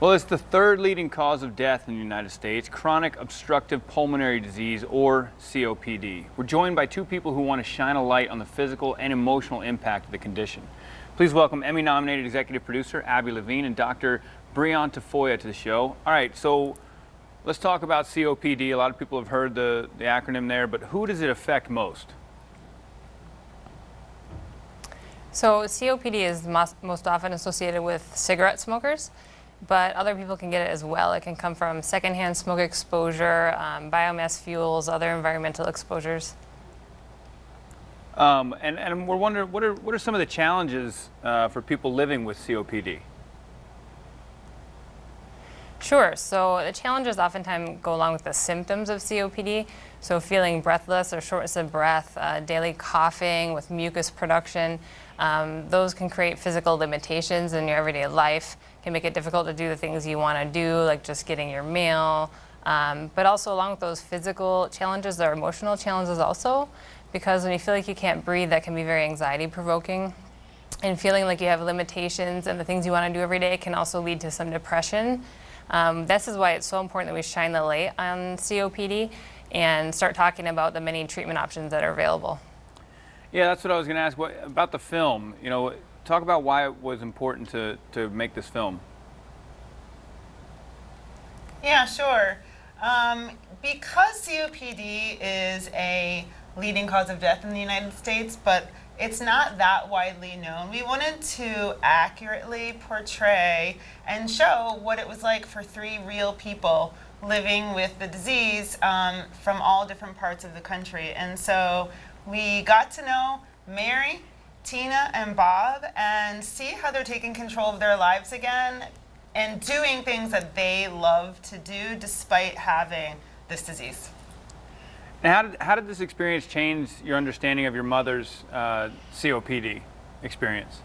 Well, it's the third leading cause of death in the United States, chronic obstructive pulmonary disease, or COPD. We're joined by two people who want to shine a light on the physical and emotional impact of the condition. Please welcome Emmy-nominated executive producer Abby Levine and Dr. Brian Tafoya to the show. All right, so let's talk about COPD. A lot of people have heard the acronym there, but who does it affect most? So COPD is most often associated with cigarette smokers, but other people can get it as well. It can come from secondhand smoke exposure, biomass fuels, other environmental exposures. And we're wondering, what are some of the challenges for people living with COPD? Sure. So the challenges oftentimes go along with the symptoms of COPD. So feeling breathless or shortness of breath, daily coughing with mucus production. Those can create physical limitations in your everyday life, can make it difficult to do the things you want to do, like just getting your mail. But also along with those physical challenges, there are emotional challenges also, because when you feel like you can't breathe, that can be very anxiety provoking. And feeling like you have limitations and the things you want to do every day can also lead to some depression. This is why it's so important that we shine the light on COPD and start talking about the many treatment options that are available. Yeah, that's what I was going to ask. What about the film? You know, talk about why it was important to make this film. Yeah, sure. Because COPD is a leading cause of death in the United States, but it's not that widely known, we wanted to accurately portray and show what it was like for three real people living with the disease from all different parts of the country. And so we got to know Mary, Tina, and Bob and see how they're taking control of their lives again and doing things that they love to do despite having this disease. Now, how did this experience change your understanding of your mother's COPD experience?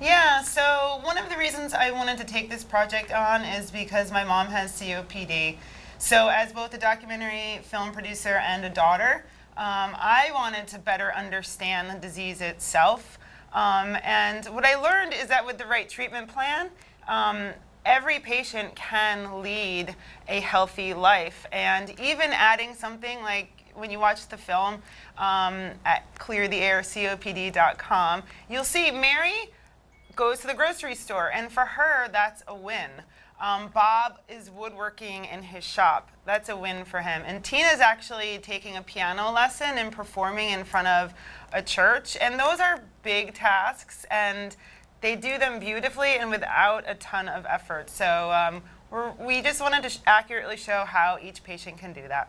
Yeah, so one of the reasons I wanted to take this project on is because my mom has COPD. So as both a documentary film producer and a daughter, I wanted to better understand the disease itself. And what I learned is that with the right treatment plan, every patient can lead a healthy life. And even adding something like, when you watch the film at cleartheaircopd.com, you'll see Mary goes to the grocery store, and for her, that's a win. Bob is woodworking in his shop. That's a win for him. And Tina's actually taking a piano lesson and performing in front of a church. And those are big tasks, and they do them beautifully and without a ton of effort. So we just wanted to accurately show how each patient can do that.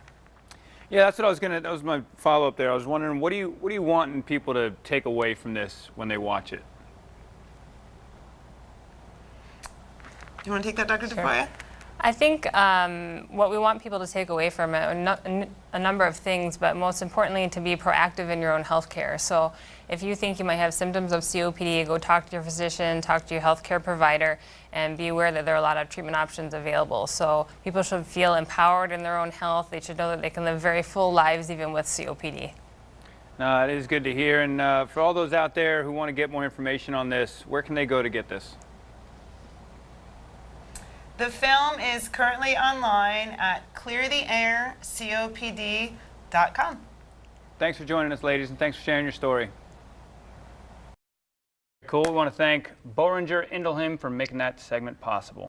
Yeah, that's what that was my follow-up there. I was wondering, what do you want people to take away from this when they watch it? Do you want to take that, Dr. Sure. Tafoya? I think what we want people to take away from it, a number of things, but most importantly to be proactive in your own health care. So if you think you might have symptoms of COPD, go talk to your physician, talk to your healthcare provider, and be aware that there are a lot of treatment options available. So people should feel empowered in their own health. They should know that they can live very full lives even with COPD. It is good to hear. And for all those out there who want to get more information on this, where can they go to get this? The film is currently online at cleartheaircopd.com. Thanks for joining us, ladies, and thanks for sharing your story. Cool. We want to thank Boehringer Ingelheim for making that segment possible.